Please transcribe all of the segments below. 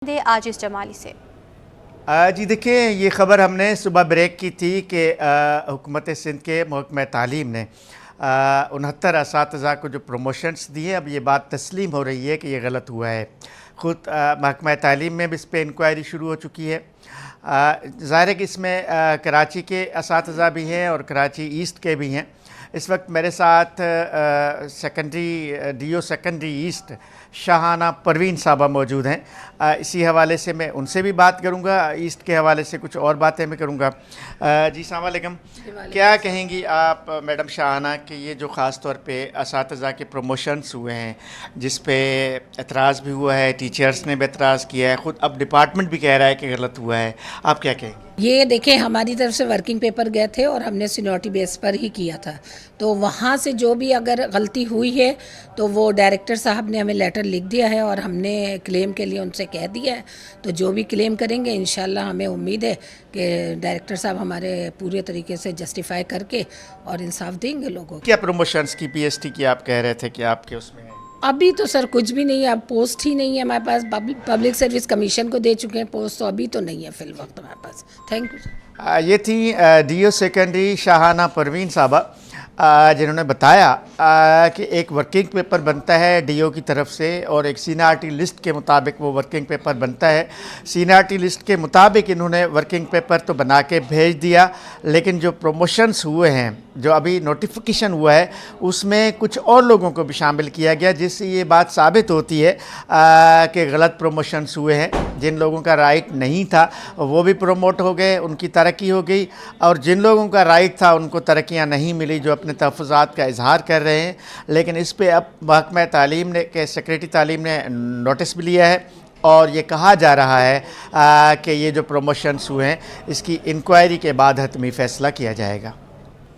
आज इस जमाली से जी देखिए, ये ख़बर हमने सुबह ब्रेक की थी कि हुकूमत सिंध के महकमा तालीम ने 69 असातिज़ा को जो प्रमोशंस दिए, अब ये बात तस्लीम हो रही है कि ये गलत हुआ है। ख़ुद महकमा तालीम में भी इस पर इंक्वायरी शुरू हो चुकी है। ज़ाहिर है कि इसमें कराची के असातिज़ा भी हैं और कराची ईस्ट के भी हैं। इस वक्त मेरे साथ DO secondary east Shahana Parveen साहबा मौजूद हैं। इसी हवाले से मैं उनसे भी बात करूंगा, ईस्ट के हवाले से कुछ और बातें मैं करूंगा। जी अस्सलाम वालेकुम, क्या कहेंगी आप मैडम शाहाना कि ये जो ख़ास तौर पे असातिज़ा के प्रमोशंस हुए हैं, जिस पे एतराज़ भी हुआ है, टीचर्स ने भी एतराज़ किया है, ख़ुद अब डिपार्टमेंट भी कह रहा है कि गलत हुआ है, आप क्या कहेंगे? ये देखें, हमारी तरफ से वर्किंग पेपर गए थे और हमने सीनियरिटी बेस पर ही किया था, तो वहाँ से जो भी अगर गलती हुई है तो वो डायरेक्टर साहब ने हमें लेटर लिख दिया है और हमने क्लेम के लिए उनसे कह दिया है। तो जो भी क्लेम करेंगे इंशाल्लाह हमें उम्मीद है कि डायरेक्टर साहब हमारे पूरे तरीके से जस्टिफाई करके और इंसाफ देंगे लोगों को। क्या प्रमोशंस की PST की आप कह रहे थे कि आपके उसमें? अभी तो सर कुछ भी नहीं है, अब पोस्ट ही नहीं है हमारे पास। पब्लिक सर्विस कमीशन को दे चुके हैं पोस्ट, तो अभी तो नहीं है फिल वक्त हमारे पास। Thank you sir. ये थी DO सेकेंडरी शाहाना परवीन साहबा, जिन्होंने बताया कि एक वर्किंग पेपर बनता है DO की तरफ से और एक सीनियरिटी लिस्ट के मुताबिक वो वर्किंग पेपर बनता है। सीनियरिटी लिस्ट के मुताबिक इन्होंने वर्किंग पेपर तो बना के भेज दिया, लेकिन जो प्रमोशंस हुए हैं, जो अभी नोटिफिकेशन हुआ है, उसमें कुछ और लोगों को भी शामिल किया गया, जिससे ये बात साबित होती है कि गलत प्रमोशंस हुए हैं। जिन लोगों का राइट नहीं था वो भी प्रमोट हो गए, उनकी तरक्की हो गई, और जिन लोगों का राइट था उनको तरक्कियां नहीं मिली, जो अपने तहफ़्फ़ुज़ात का इजहार कर रहे हैं। लेकिन इस पे अब महकमा तालीम ने के सेक्रेटरी तालीम ने नोटिस भी लिया है और ये कहा जा रहा है कि ये जो प्रमोशंस हुए हैं इसकी इंक्वायरी के बाद हतमी फ़ैसला किया जाएगा।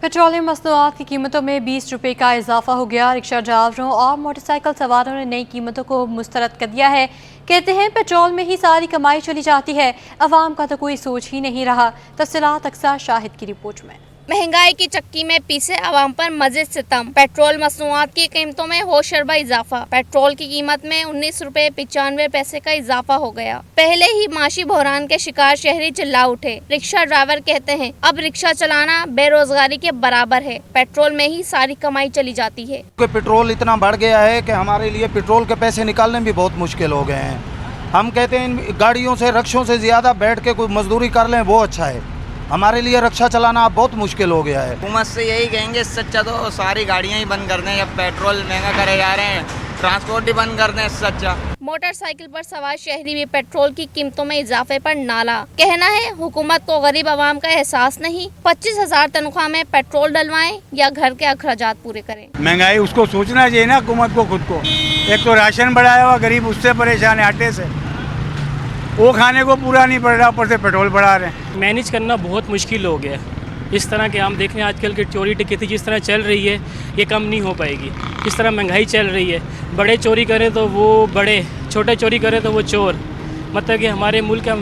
पेट्रोलियम मसनूआत की कीमतों में 20 रुपये का इजाफा हो गया। रिक्शा ड्राइवरों और मोटरसाइकिल सवारों ने नई कीमतों को मुस्तरद कर दिया है। कहते हैं पेट्रोल में ही सारी कमाई चली जाती है, अवाम का तो कोई सोच ही नहीं रहा। तफसीलात अक्सर शाहिद की रिपोर्ट में। महंगाई की चक्की में पीसे आवाम पर मज़ीद सितम। पेट्रोल मसनूआत की कीमतों में होशरबा इजाफा। पेट्रोल की कीमत में 19 रुपए 95 पैसे का इजाफा हो गया। पहले ही माशी बहरान के शिकार शहरी चिल्ला उठे। रिक्शा ड्राइवर कहते हैं अब रिक्शा चलाना बेरोजगारी के बराबर है, पेट्रोल में ही सारी कमाई चली जाती है। पेट्रोल इतना बढ़ गया है कि हमारे लिए पेट्रोल के पैसे निकालने भी बहुत मुश्किल हो गए हैं। हम कहते हैं इन गाड़ियों से, रिक्शों से ज़्यादा बैठ के कोई मजदूरी कर लें वो अच्छा है। हमारे लिए रक्षा चलाना बहुत मुश्किल हो गया है। हुकूमत से यही कहेंगे, सच्चा तो सारी गाड़ियां ही बंद कर दें। जब पेट्रोल महंगा करे जा रहे हैं, ट्रांसपोर्ट ही बंद कर दें, सच्चा। मोटरसाइकिल पर सवार शहरी भी पेट्रोल की कीमतों में इजाफे पर नाला। कहना है हुकूमत को गरीब आवाम का एहसास नहीं। 25,000 तनख्वाह में पेट्रोल डलवाएं या घर के अखराजात पूरे करें। महंगाई उसको सोचना चाहिए ना हुकूमत को, खुद को। एक तो राशन बढ़ाया हुआ, गरीब उससे परेशान है, आटे से वो खाने को पूरा नहीं पड़ रहा, ऊपर से पेट्रोल बढ़ा रहे हैं। मैनेज करना बहुत मुश्किल हो गया। इस तरह के हम देख रहे हैं आजकल की चोरी डकैती जिस तरह चल रही है, ये कम नहीं हो पाएगी। जिस तरह महंगाई चल रही है, बड़े चोरी करें तो वो बड़े, छोटे चोरी करें तो वो चोर। मतलब कि हमारे मुल्क का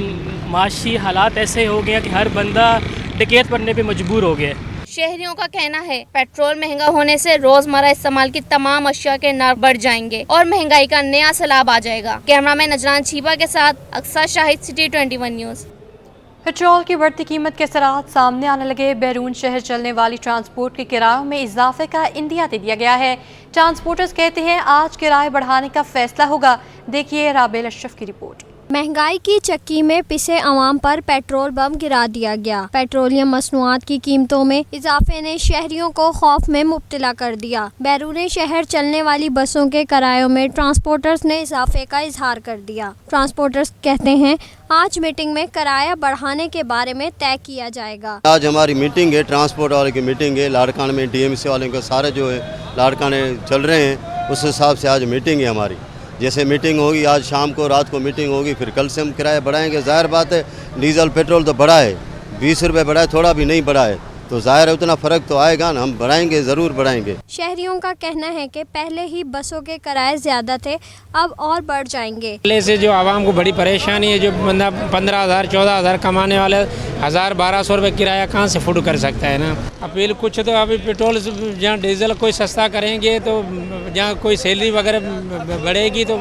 माशी हालात ऐसे हो गए कि हर बंदा डकैत बनने पे मजबूर हो गया। शहरियों का कहना है पेट्रोल महंगा होने से रोजमर्रा इस्तेमाल की तमाम अशिया के नर्ख बढ़ जाएंगे और महंगाई का नया सैलाब आ जाएगा। कैमरामैन नजरान छीबा के साथ अक्सर शाहिद, सिटी 21 न्यूज़। पेट्रोल की बढ़ती कीमत के असरात सामने आने लगे। बैरून शहर चलने वाली ट्रांसपोर्ट के किरायों में इजाफे का इंदिया दे दिया गया है। ट्रांसपोर्टर्स कहते हैं आज किराए बढ़ाने का फैसला होगा। देखिए राबेल अशरफ की रिपोर्ट। महंगाई की चक्की में पिसे अवाम पर पेट्रोल बम गिरा दिया गया। पेट्रोलियम मसनूआत की कीमतों में इजाफे ने शहरियों को खौफ में मुब्तला कर दिया। बैरून शहर चलने वाली बसों के किरायों में ट्रांसपोर्टर्स ने इजाफे का इजहार कर दिया। ट्रांसपोर्टर्स कहते हैं आज मीटिंग में किराया बढ़ाने के बारे में तय किया जाएगा। आज हमारी मीटिंग है, ट्रांसपोर्ट वाले की मीटिंग है। लाड़कान में DMC वाले के सारे जो है लाड़काने चल रहे हैं, उस हिसाब से आज मीटिंग है हमारी। जैसे मीटिंग होगी आज शाम को, रात को मीटिंग होगी, फिर कल से हम किराया बढ़ाएंगे। ज़ाहिर बात है डीजल पेट्रोल तो बढ़ा है, 20 रुपये बढ़ा है, थोड़ा भी नहीं बढ़ा है, तो ज़ाहिर है उतना फ़र्क तो आएगा ना। हम बढ़ाएंगे, ज़रूर बढ़ाएंगे। शहरियों का कहना है कि पहले ही बसों के किराए ज़्यादा थे, अब और बढ़ जाएंगे। पहले से जो आवाम को बड़ी परेशानी है, जो बंदा 15,000 14,000 कमाने वाले 1000-1200 रुपये किराया कहाँ से अफोर्ड कर सकता है ना। अपील कुछ तो अभी पेट्रोल जहाँ डीजल कोई सस्ता करेंगे तो जहाँ कोई सैलरी वगैरह बढ़ेगी तो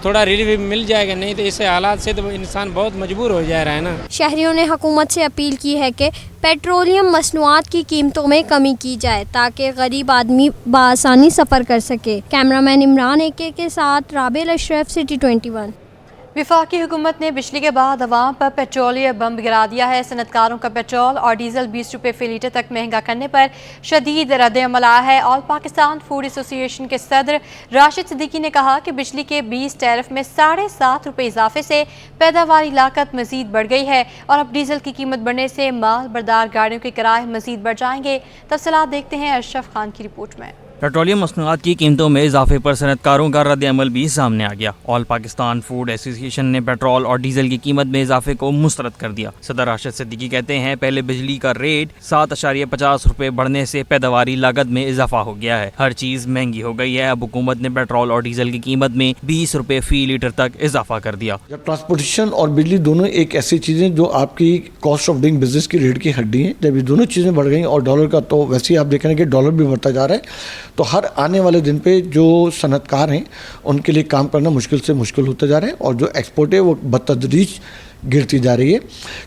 थोड़ा रिलीफ मिल जाएगा, नहीं तो इस हालात से तो इंसान बहुत मजबूर हो जा रहा है ना। शहरियों ने हुकूमत से अपील की है कि पेट्रोलियम मसनूआत की कीमतों में कमी की जाए ताकि गरीब आदमी बआसानी सफ़र कर सके। कैमरामैन इमरान एके के साथ राबेल अशरफ, सिटी 21। वफाकी हुकूमत ने बिजली के बाद अवाम पर पेट्रोलियम बम गिरा दिया है। सनतकारों का पेट्रोल और डीजल 20 रुपये फ़ी लीटर तक महंगा करने पर शदीद रद्द-ए-अमल आया है। ऑल पाकिस्तान फूड एसोसिएशन के सदर राशिद सिद्दीकी ने कहा कि बिजली के 20 टैरिफ में 7.5 रुपये इजाफे से पैदावारी लागत मजीद बढ़ गई है और अब डीजल की कीमत बढ़ने से माल बरदार गाड़ियों के किराए मजीद बढ़ जाएंगे। तफसीलात देखते हैं अशरफ खान की रिपोर्ट में। पेट्रोलियम मसनूआत की कीमतों में इजाफे पर सनतकारों का रद्द-ए-अमल भी सामने आ गया। ऑल पाकिस्तान फूड एसोसिएशन ने पेट्रोल और डीजल की कीमत में इजाफे को मुस्तरद कर दिया। सदर राशिद सिद्दीकी कहते हैं, पहले बिजली का रेट 7.50 रुपये बढ़ने से पैदावारी लागत में इजाफा हो गया है। हर चीज़ महंगी हो गई है। अब हुकूमत ने पेट्रोल और डीजल की कीमत में 20 रुपये फ़ी लीटर तक इजाफा कर दिया। जब ट्रांसपोर्टेशन और बिजली दोनों एक ऐसी चीज़ें जो आपकी कॉस्ट ऑफ डूइंग बिजनेस की रेट की हड्डी है, जब ये दोनों चीज़ें बढ़ गई और डॉलर का तो वैसे ही आप देख रहे हैं कि डॉलर भी बढ़ता जा रहा है, तो हर आने वाले दिन पे जो सनतकार हैं उनके लिए काम करना मुश्किल से मुश्किल होता जा रहा है और जो एक्सपोर्ट है वो बतदरीज गिरती जा रही है।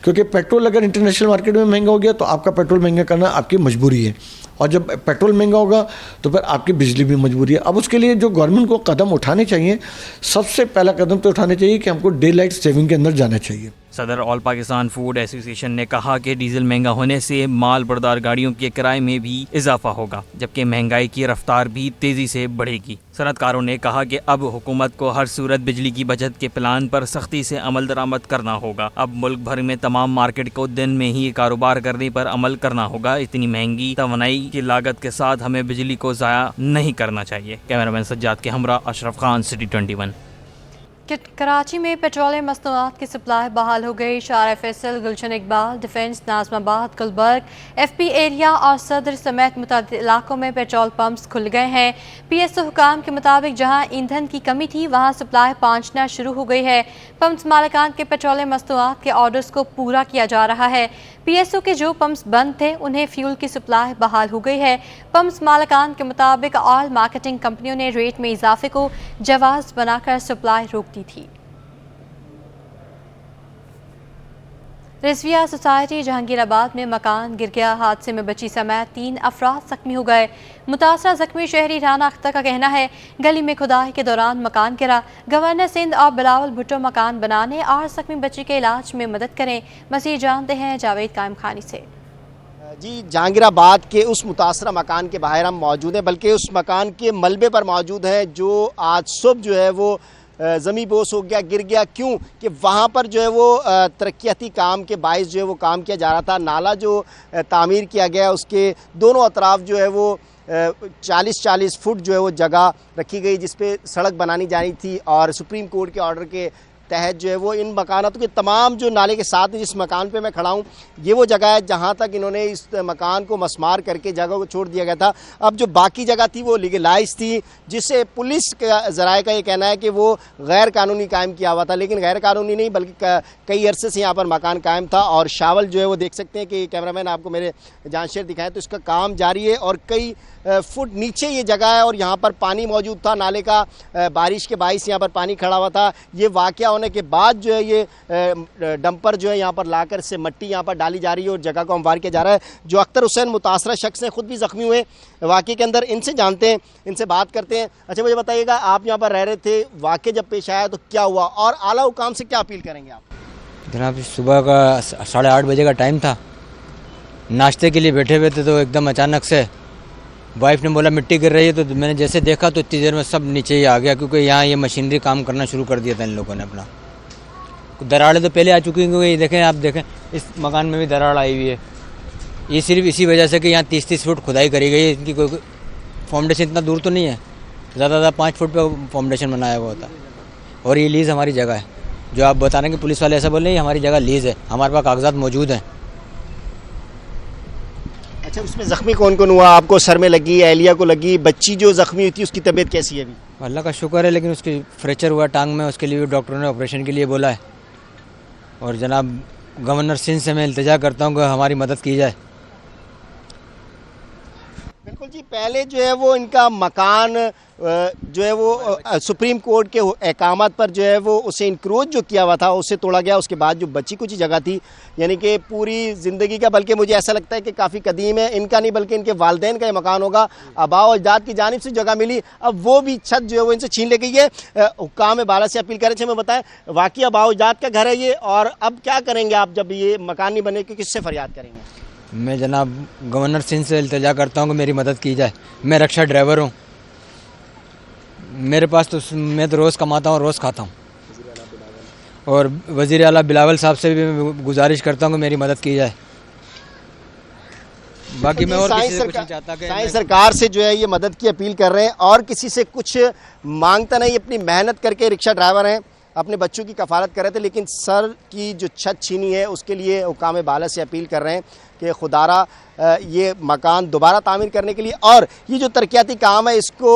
क्योंकि पेट्रोल अगर इंटरनेशनल मार्केट में महंगा हो गया तो आपका पेट्रोल महंगा करना आपकी मजबूरी है, और जब पेट्रोल महंगा होगा तो फिर आपकी बिजली भी मजबूरी है। अब उसके लिए जो गवर्नमेंट को कदम उठाने चाहिए, सबसे पहला कदम तो उठाने चाहिए कि हमको डे लाइट सेविंग के अंदर जाना चाहिए। सदर ऑल पाकिस्तान फूड एसोसिएशन ने कहा कि डीजल महंगा होने से माल बरदार गाड़ियों के किराए में भी इजाफा होगा, जबकि महंगाई की रफ्तार भी तेज़ी से बढ़ेगी। सनतकारों ने कहा कि अब हुकूमत को हर सूरत बिजली की बचत के प्लान पर सख्ती से अमल दरामद करना होगा। अब मुल्क भर में तमाम मार्केट को दिन में ही कारोबार करने पर अमल करना होगा। इतनी महंगी तवानाई की लागत के साथ हमें बिजली को ज़ाया नहीं करना चाहिए। कैमरामैन सज्जाद के हमरा अशरफ खान, सिटी 21। कराची में पेट्रोलियम मसनूआत की सप्लाई बहाल हो गई। Shahra Faisal, Gulshan Iqbal, Defence, Nazimabad, Gulberg, FP area और सदर समेत मुतअद्दिद इलाकों में पेट्रोल पंप्स खुल गए हैं। PSO हुकाम के मुताबिक जहां ईंधन की कमी थी वहां सप्लाई पहुंचना शुरू हो गई है। पंप्स मालिकान के पेट्रोलियम मसनूआत के ऑर्डर्स को पूरा किया जा रहा है। PSO के जो पंप्स बंद थे उन्हें फ्यूल की सप्लाई बहाल हो गई है। पंप्स मालिकान के मुताबिक ऑयल मार्केटिंग कंपनियों ने रेट में इजाफे को जवाज़ बनाकर सप्लाई रोक दी थी। रिजविया सोसाइटी जहांगीराबाद में मकान गिर गया। हादसे में बच्ची समेत 3 अफराद जख्मी हो गए। मुतासरा जख्मी शहरी राना अख्तर का कहना है गली में खुदाई के दौरान मकान गिरा। गवर्नर सिंध और बिलावल भुट्टो मकान बनाने और जख्मी बच्ची के इलाज में मदद करें। मज़ीद जानते हैं जावेद कायम खानी से। जी, जहांगीराबाद के उस मुतासरा मकान के बाहर हम मौजूद हैं, बल्कि उस मकान के मलबे पर मौजूद हैं जो आज सुबह जो है वो ज़मी बोस हो गया, गिर गया। क्यों कि वहाँ पर जो है वो तरक्याती काम के बाइस जो है वो काम किया जा रहा था। नाला जो तामीर किया गया उसके दोनों अतराफ जो है वो 40-40 फुट जो है वो जगह रखी गई जिस पे सड़क बनानी जानी थी, और सुप्रीम कोर्ट के ऑर्डर के तहत जो है वो इन मकानातों के तमाम जो नाले के साथ जिस मकान पे मैं खड़ा हूँ ये वो जगह है जहाँ तक इन्होंने इस मकान को मसमार करके जगह को छोड़ दिया गया था। अब जो बाकी जगह थी वो लीगलाइज थी, जिससे पुलिस का ज़राए का ये कहना है कि वो गैर कानूनी कायम किया हुआ था, लेकिन गैर कानूनी नहीं बल्कि कई अरसे से यहाँ पर मकान कायम था। और शावल जो है वो देख सकते हैं कि कैमरामैन आपको मेरे जानशेर दिखाएं तो इसका काम जारी है और कई फुट नीचे ये जगह है और यहाँ पर पानी मौजूद था नाले का। बारिश के बाइस यहाँ पर पानी खड़ा हुआ था। ये वाक़या होने के बाद जो है ये डंपर जो है यहाँ पर लाकर से मट्टी यहाँ पर डाली जा रही है और जगह को हमवार किया जा रहा है। जो अख्तर हुसैन मुतासरा शख्स हैं खुद भी ज़ख्मी हुए वाक़े के अंदर, इनसे जानते हैं, इनसे बात करते हैं। अच्छा, मुझे बताइएगा, आप यहाँ पर रह रहे थे, वाक़े जब पेश आया तो क्या हुआ और आला हुकाम से क्या अपील करेंगे आप? जनाब, सुबह का 8:30 बजे का टाइम था, नाश्ते के लिए बैठे हुए थे तो एकदम अचानक से वाइफ ने बोला मिट्टी गिर रही है, तो मैंने जैसे देखा तो इतनी देर में सब नीचे ही आ गया, क्योंकि यहाँ ये मशीनरी काम करना शुरू कर दिया था इन लोगों ने। अपना दरारें तो पहले आ चुकी हैं, क्योंकि ये देखें, आप देखें इस मकान में भी दरार आई हुई है। ये सिर्फ इसी वजह से कि यहाँ 30-30 फुट खुदाई करी गई है। इनकी कोई फाउंडेशन इतना दूर तो नहीं है, ज़्यादा 5 फुट पर फाउंडेशन बनाया हुआ होता। और ये लीज़ हमारी जगह है, जो आप बता रहे हैं कि पुलिस वाले ऐसा बोल रहे हैं, हमारी जगह लीज़ है, हमारे पास कागजात मौजूद हैं। अच्छा, उसमें ज़ख्मी कौन कौन हुआ? आपको सर में लगी, एहलिया को लगी, बच्ची जो ज़ख्मी हुई थी उसकी तबीयत कैसी है अभी? अल्लाह का शुक्र है, लेकिन उसकी फ्रैक्चर हुआ टांग में, उसके लिए डॉक्टरों ने ऑपरेशन के लिए बोला है। और जनाब गवर्नर सिंध से मैं इल्तिजा करता हूँ कि हमारी मदद की जाए। बिल्कुल जी, पहले जो है वो इनका मकान जो है वो सुप्रीम कोर्ट के अहकामात पर जो है वो उसे इंक्रोच जो किया हुआ था उसे तोड़ा गया। उसके बाद जो बची कुछ जगह थी, यानी कि पूरी ज़िंदगी का, बल्कि मुझे ऐसा लगता है कि काफ़ी कदीम है, इनका नहीं बल्कि इनके वालिदैन का ये मकान होगा, आबाओ अजदाद की जानिब से जगह मिली, अब वो भी छत जो है वो इनसे छीन ले गई है। हुक्काम बाला से अपील करें थे, मैं बताएं वाकई आबाओ अजदाद का घर है ये, और अब क्या करेंगे आप जब ये मकान नहीं बने, कि किससे फरियाद करेंगे? मैं जनाब गवर्नर सिंध से इल्तिजा करता हूँ कि मेरी मदद की जाए। मैं रिक्शा ड्राइवर हूँ, मेरे पास तो मैं तो रोज़ कमाता हूँ, रोज़ खाता हूँ, और वज़ीर आला बिलावल साहब से भी मैं गुजारिश करता हूँ कि मेरी मदद की जाए। बाकी मैं और किसी से कुछ नहीं चाहता कि साईं सरकार से जो है ये मदद की अपील कर रहे हैं, और किसी से कुछ मांगता नहीं, अपनी मेहनत करके रिक्शा ड्राइवर हैं, अपने बच्चों की कफालत कर रहे थे, लेकिन सर की जो छत छीनी है उसके लिए हुक्काम बाला से अपील कर रहे हैं कि खुदारा ये मकान दोबारा तामीर करने के लिए, और ये जो तरक्याती काम है इसको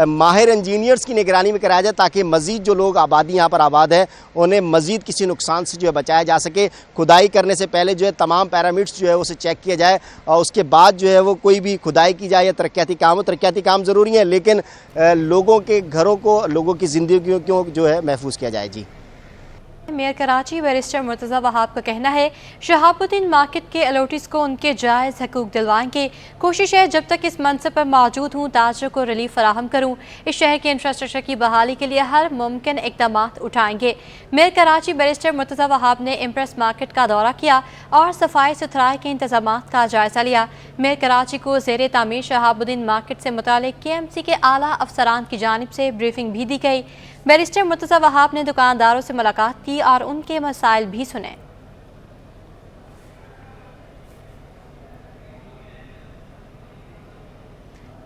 माहिर इंजीनियर्स की निगरानी में कराया जाए, ताकि मज़ीद जो लोग आबादी यहाँ पर आबाद है उन्हें मज़ीद किसी नुकसान से जो है बचाया जा सके। खुदाई करने से पहले जो है तमाम पैरामीटर्स जो है उसे चेक किया जाए, और उसके बाद जो है वो कोई भी खुदाई की जाए या तरक्याती काम हो। तरक्याती काम ज़रूरी है, लेकिन लोगों के घरों को, लोगों की ज़िंदगी को जो है महफूज किया जाए। जी, मेयर कराची बैरिस्टर मुर्तज़ा वहाब का कहना है शहाबुद्दीन मार्केट के अलॉटीज को उनके जायज़ हकूक़ दिलवाएंगे। कोशिश है जब तक इस मनसब पर मौजूद हूँ ताजरों को रिलीफ फराहम करूँ। इस शहर के इंफ्रास्ट्रक्चर की बहाली के लिए हर मुमकिन इक़दाम उठाएंगे। मेयर कराची बैरिस्टर मुर्तज़ा वहाब ने इम्प्रेस मार्केट का दौरा किया और सफाई सुथराई के इंतजाम का जायज़ा लिया। मेयर कराची को ज़ेर तामीर शहाबुद्दीन मार्केट से मुतालिक KMC के आला अफसरान की जानिब से ब्रीफिंग भी दी गई। बैरिस्टर मुर्तज़ा वहाब ने दुकानदारों से मुलाकात की और उनके मसाइल भी सुने।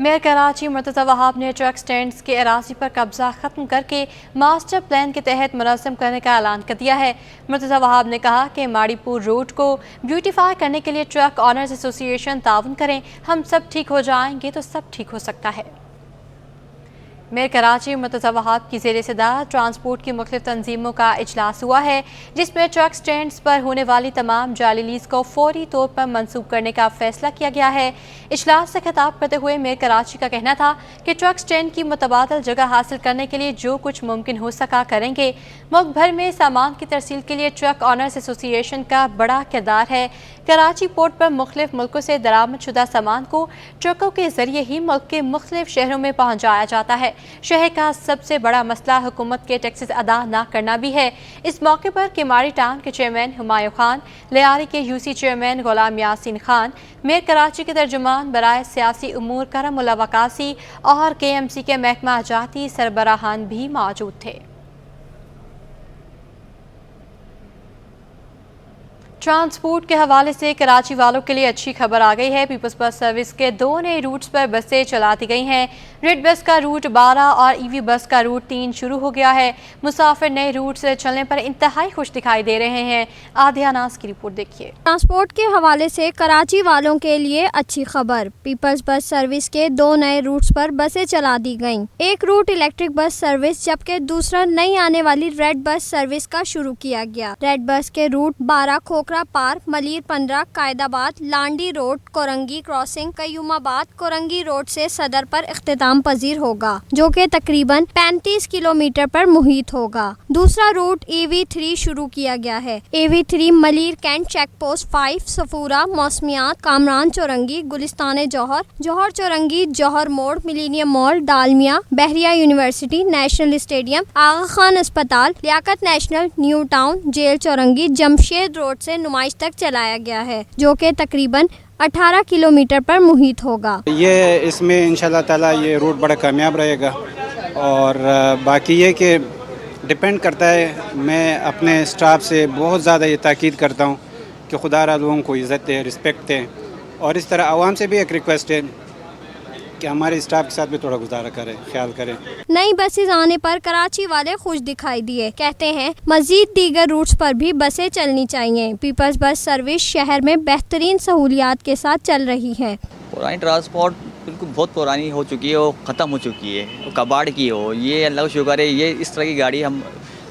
मेयर कराची मुर्तज़ा वहाब ने ट्रक स्टैंड्स के अराजी पर कब्जा ख़त्म करके मास्टर प्लान के तहत मुनज़्ज़म करने का ऐलान कर दिया है। मुर्तज़ा वहाब ने कहा कि माड़ीपुर रोड को ब्यूटीफाई करने के लिए ट्रक ऑनर्स एसोसिएशन ताउन करें, हम सब ठीक हो जाएंगे तो सब ठीक हो सकता है। मेयर कराची मुर्तज़ा वहाब की ज़ेर सदारत ट्रांसपोर्ट की मुख्तलिफ तंजीमों का इजलास हुआ है, जिसमें ट्रक स्टैंड्स पर होने वाली तमाम जाली लीज को फौरी तौर पर मंसूख करने का फैसला किया गया है। इजलास से खिताब करते हुए मेयर कराची का कहना था कि ट्रक स्टैंड की मुतबादल जगह हासिल करने के लिए जो कुछ मुमकिन हो सका करेंगे। मुल्क भर में सामान की तरसील के लिए ट्रक ऑनर्स एसोसिएशन का बड़ा किरदार है। कराची पोर्ट पर मुख्तलिफ मुल्कों से दरामद शुदा सामान को ट्रकों के जरिए ही मुल्क के मुख्तलिफ शहरों में पहुँचाया जाता है। शहर का सबसे बड़ा मसला हुकूमत के टैक्सेस अदा न करना भी है। इस मौके पर केमारी टाउन के चेयरमैन हुमायूं खान, लियारी के UC चेयरमैन गुलाम यासीन खान, मेयर कराची के तर्जुमान बराए सियासी उमूर करमुल्ला वकासी और KMC के महकमा जाती सरबराहान भी मौजूद थे। ट्रांसपोर्ट के हवाले से कराची वालों के लिए अच्छी खबर आ गई है। पीपल्स बस सर्विस के 2 नए रूट्स पर बसें चला दी गई हैं। रेड बस का रूट 12 और EV बस का रूट 3 शुरू हो गया है। मुसाफिर नए रूट से चलने पर इंतहाई खुश दिखाई दे रहे हैं। आदिया नाज की रिपोर्ट देखिए। ट्रांसपोर्ट के हवाले से कराची वालों के लिए अच्छी खबर। पीपल्स बस सर्विस के 2 नए रूट्स पर बसें चला दी गईं। एक रूट इलेक्ट्रिक बस सर्विस जबकि दूसरा नई आने वाली रेड बस सर्विस का शुरू किया गया। रेड बस के route 12 Khokhra park, Malir 15, Quaidabad, Landhi road, Korangi crossing, Qayyumabad, Korangi road से सदर पर इख्तिताम पजीर होगा, जो कि तकरीबन 35 किलोमीटर पर मुहित होगा। दूसरा रूट AV3 शुरू किया गया है। AV3 Malir cantt check post 5, Safoora, Mausamiyat, Kamran Chowrangi, Gulistan Jauhar, Jauhar Chowrangi, Jauhar Mor, millennium mall, Dalmia, Bahria university, national stadium, Aga Khan अस्पताल, Liaquat national, new town, jail Chowrangi, Jamshed road से नुमाइश तक चलाया गया है, जो कि तकरीबन 18 किलोमीटर पर मुहित होगा। ये इसमें इंशाल्लाह ताला ये रूट बड़ा कामयाब रहेगा, और बाकी ये कि डिपेंड करता है, मैं अपने स्टाफ से बहुत ज़्यादा ये ताकीद करता हूँ कि खुदा लोगों को इज़्ज़त दे, रिस्पेक्ट दे, और इस तरह आवाम से भी एक रिक्वेस्ट है कि हमारे स्टाफ के साथ भी थोड़ा गुजारा करें, ख्याल करें। नई बसें आने पर कराची वाले खुश दिखाई दिए। कहते हैं मजीद दीगर रूट्स पर भी बसें चलनी चाहिए। पीपल्स बस सर्विस शहर में बेहतरीन सहूलियात के साथ चल रही है। पुरानी ट्रांसपोर्ट बिल्कुल बहुत पुरानी हो चुकी है, वो ख़त्म हो चुकी है, वो कबाड़ की हो। ये अल्लाह का शुक्र है, ये इस तरह की गाड़ी हम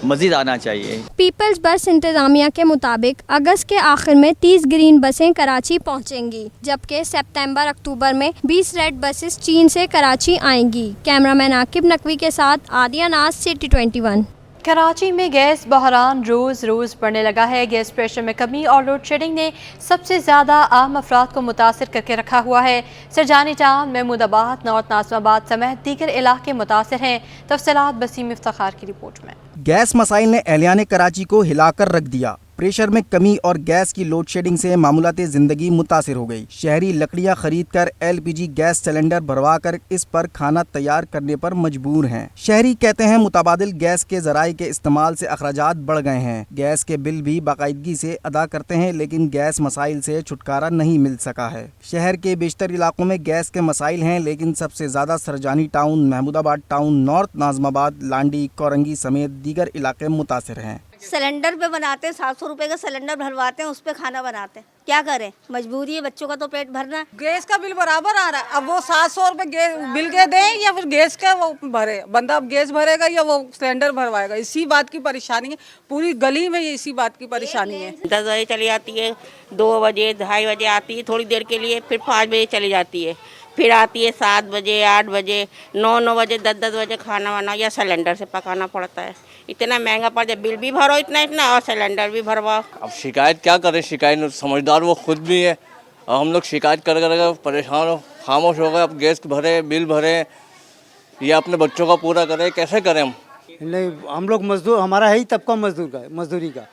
मज़ीद आना चाहिए। पीपल्स बस इंतजामिया के मुताबिक अगस्त के आखिर में 30 ग्रीन बसें कराची पहुंचेंगी, जबकि सितंबर अक्टूबर में 20 रेड बसेस चीन से कराची आएंगी। कैमरामैन आकिब नकवी के साथ आदिया नाज, सिटी 21। कराची में गैस बहरान रोज़ रोज़ बढ़ने लगा है। गैस प्रेशर में कमी और लोड शेडिंग ने सबसे ज़्यादा आम अफराद को मुतासर करके रखा हुआ है। सरजानी टाउन, महमूदाबाद, नॉर्थ नाज़िमाबाद समेत दीगर इलाके मुतासर हैं। तफसीलात बसीम इफ्तिखार की रिपोर्ट में। गैस मसाइल ने एहलियान कराची को हिलाकर रख दिया। प्रेशर में कमी और गैस की लोड शेडिंग से मामूलाते ज़िंदगी मुतासिर हो गई। शहरी लकड़ियाँ खरीद कर LPG गैस सिलेंडर भरवा कर इस पर खाना तैयार करने पर मजबूर हैं। शहरी कहते हैं मुताबादिल गैस के ज़राए के इस्तेमाल से अखराजात बढ़ गए हैं। गैस के बिल भी बाकायदगी से अदा करते हैं, लेकिन गैस मसाइल से छुटकारा नहीं मिल सका है। शहर के बेशतर इलाकों में गैस के मसाइल हैं, लेकिन सबसे ज़्यादा Surjani town, Mehmoodabad town, north Nazimabad, Landhi, Korangi समेत दीगर इलाके मुतासिर हैं। सिलेंडर पे बनाते हैं, 700 रुपए का सिलेंडर भरवाते हैं, उस पे खाना बनाते हैं। क्या करें, मजबूरी है, बच्चों का तो पेट भरना है। गैस का बिल बराबर आ रहा है, अब वो 700 रुपए बिल के दें या फिर गैस का वो भरे। बंदा अब गैस भरेगा या वो सिलेंडर भरवाएगा, इसी बात की परेशानी है। पूरी गली में ये इसी बात की परेशानी है। 10 बजे चली जाती है, 2 बजे 2:30 बजे आती है थोड़ी देर के लिए, फिर 5 बजे चली जाती है, फिर आती है 7 बजे, 8 बजे, 9 बजे, 10 बजे खाना वाना या सिलेंडर से पकाना पड़ता है। इतना महंगा पड़ जाए, बिल भी भरो इतना और सिलेंडर भी भरवाओ। अब शिकायत क्या करें, शिकायत समझदार वो खुद भी है और हम लोग शिकायत कर कर परेशान हो, खामोश हो गए। अब गैस भरे, बिल भरे या अपने बच्चों का पूरा करें, कैसे करें हम? नहीं, हम लोग मजदूर, हमारा है ही तबका मजदूरी का,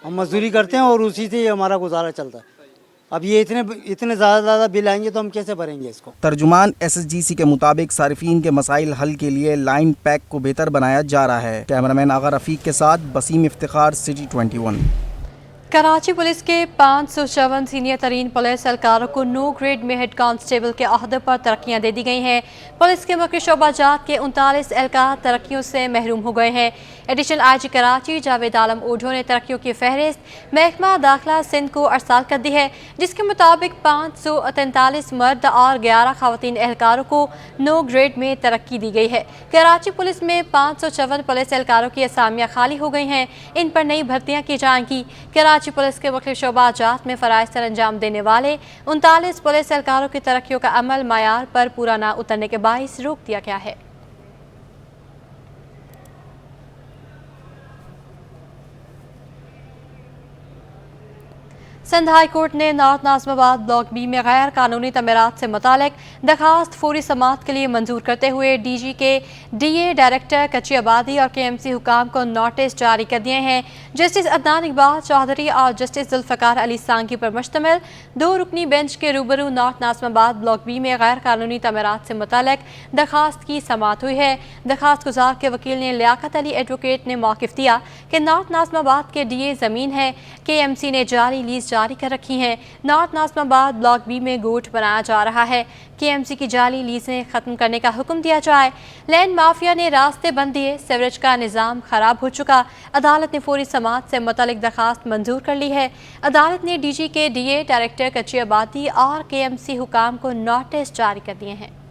हम मजदूरी करते हैं और उसी से हमारा गुजारा चलता है। अब ये इतने ज़्यादा बिल आएंगे तो हम कैसे भरेंगे इसको? तर्जुमान SSGC के मुताबिक सारिफीन के मसाइल हल के लिए लाइन पैक को बेहतर बनाया जा रहा है। कैमरामैन आगा रफ़ीक के साथ बसीम इफ्तिखार, सिटी 21। कराची पुलिस के 554 सीनियर तरीन पुलिस एहलकारों को 9 ग्रेड में हेड कांस्टेबल के अहदे पर तरक्कियाँ दे दी गई हैं। पुलिस के मुख्य शोबाजात के 39 एहलकार तरक्कियों से महरूम हो गए हैं। एडिशनल IG कराची जावेद आलम ओढो ने तरक्कियों की फहरिस्त महकमा दाखिला सिंध को अरसाल कर दी है, जिसके मुताबिक 543 मर्द और 11 खवातीन एहलकारों को 9 ग्रेड में तरक्की दी गई है। कराची पुलिस में 554 पुलिस एहलकारों की असामियाँ खाली हो गई हैं, इन पर नई भर्तियाँ की जाएंगी। कराची पुलिस के मुख्तलिफ शोबाजात में फ़राइज़ सर अंजाम देने वाले 39 पुलिस एहलकारों की तरक्कियों का अमल मायार पर पूरा ना उतरने के बाइस रोक दिया गया है। सिंध हाई कोर्ट ने नॉर्थ नाज़िमाबाद ब्लॉक B में गैर कानूनी तमीरात से मुतालिक दरखास्त फौरी समाअत के लिए मंजूर करते हुए DG के DA डायरेक्टर कच्ची आबादी और KMC हुकाम को नोटिस जारी कर दिए हैं। जस्टिस अदनान इकबाल चौधरी और जस्टिस जुल्फ़िकार अली सांगी पर मुश्तमिल 2 रुकनी बेंच के रूबरू नॉर्थ नाज़िमाबाद ब्लॉक B में गैर कानूनी तमीरात से मुतालिक दरखास्त की समाअत हुई है। दरखास्त गुजार के वकील ने लियाकत अली एडवोकेट ने मौक़िफ़ दिया कि नॉर्थ नाज़िमाबाद के DA ज़मीन है, KMC ने जाली लीज जारी कर रखी हैं। नॉर्थ नाज़िमाबाद ब्लॉक B में गोठ बनाया जा रहा है, KMC की जाली लीजें ख़त्म करने का हुक्म दिया जाए। लैंड माफिया ने रास्ते बंद दिए, सीवरेज का निज़ाम ख़राब हो चुका। अदालत ने फौरी समाअत से मुतल्लिक़ दरखास्त मंजूर कर ली है। अदालत ने DG के DA डायरेक्टर कच्ची आबादी और KMC हुकाम को नोटिस जारी कर दिए हैं।